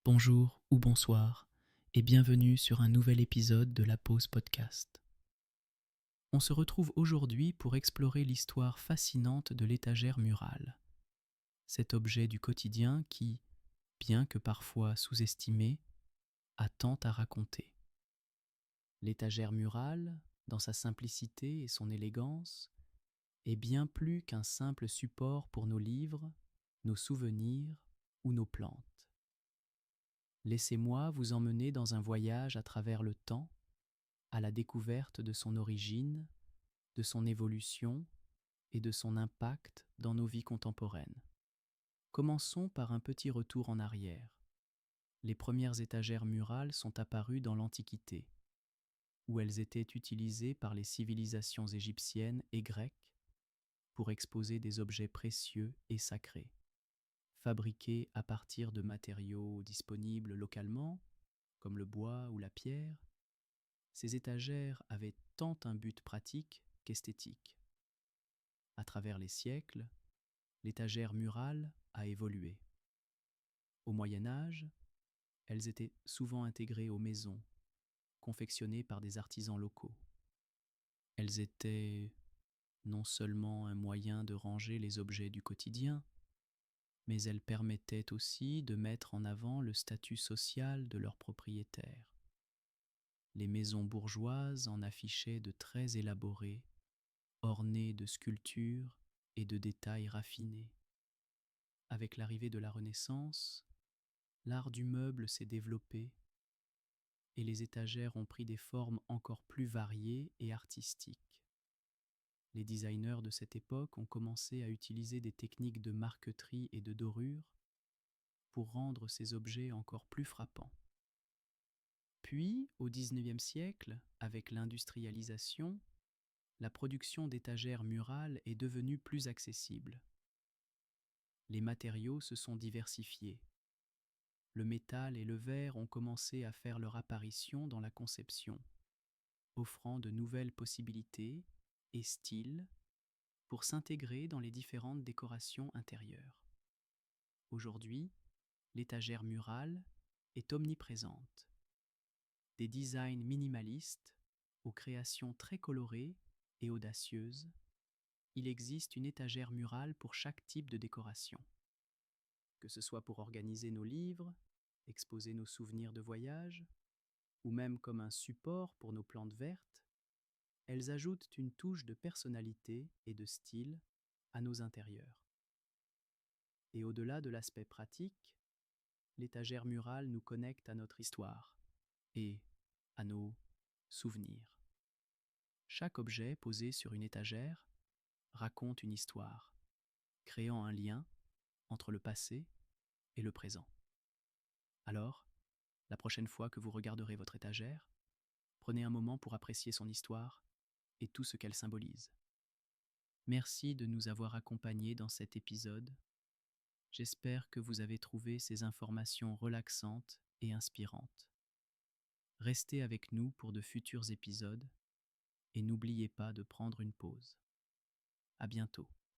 Bonjour ou bonsoir et bienvenue sur un nouvel épisode de la Pause Podcast. On se retrouve aujourd'hui pour explorer l'histoire fascinante de l'étagère murale. Cet objet du quotidien qui, bien que parfois sous-estimé, a tant à raconter. L'étagère murale, dans sa simplicité et son élégance, est bien plus qu'un simple support pour nos livres, nos souvenirs ou nos plantes. Laissez-moi vous emmener dans un voyage à travers le temps, à la découverte de son origine, de son évolution et de son impact dans nos vies contemporaines. Commençons par un petit retour en arrière. Les premières étagères murales sont apparues dans l'Antiquité, où elles étaient utilisées par les civilisations égyptiennes et grecques pour exposer des objets précieux et sacrés. Fabriquées à partir de matériaux disponibles localement, comme le bois ou la pierre, ces étagères avaient tant un but pratique qu'esthétique. À travers les siècles, l'étagère murale a évolué. Au Moyen Âge, elles étaient souvent intégrées aux maisons, confectionnées par des artisans locaux. Elles étaient non seulement un moyen de ranger les objets du quotidien, mais elles permettaient aussi de mettre en avant le statut social de leurs propriétaires. Les maisons bourgeoises en affichaient de très élaborés, ornés de sculptures et de détails raffinés. Avec l'arrivée de la Renaissance, l'art du meuble s'est développé et les étagères ont pris des formes encore plus variées et artistiques. Les designers de cette époque ont commencé à utiliser des techniques de marqueterie et de dorure pour rendre ces objets encore plus frappants. Puis, au XIXe siècle, avec l'industrialisation, la production d'étagères murales est devenue plus accessible. Les matériaux se sont diversifiés. Le métal et le verre ont commencé à faire leur apparition dans la conception, offrant de nouvelles possibilités et styles pour s'intégrer dans les différentes décorations intérieures. Aujourd'hui, l'étagère murale est omniprésente. Des designs minimalistes aux créations très colorées et audacieuses, il existe une étagère murale pour chaque type de décoration. Que ce soit pour organiser nos livres, exposer nos souvenirs de voyage, ou même comme un support pour nos plantes vertes, elles ajoutent une touche de personnalité et de style à nos intérieurs. Et au-delà de l'aspect pratique, l'étagère murale nous connecte à notre histoire et à nos souvenirs. Chaque objet posé sur une étagère raconte une histoire, créant un lien entre le passé et le présent. Alors, la prochaine fois que vous regarderez votre étagère, prenez un moment pour apprécier son histoire et tout ce qu'elle symbolise. Merci de nous avoir accompagnés dans cet épisode. J'espère que vous avez trouvé ces informations relaxantes et inspirantes. Restez avec nous pour de futurs épisodes et n'oubliez pas de prendre une pause. À bientôt.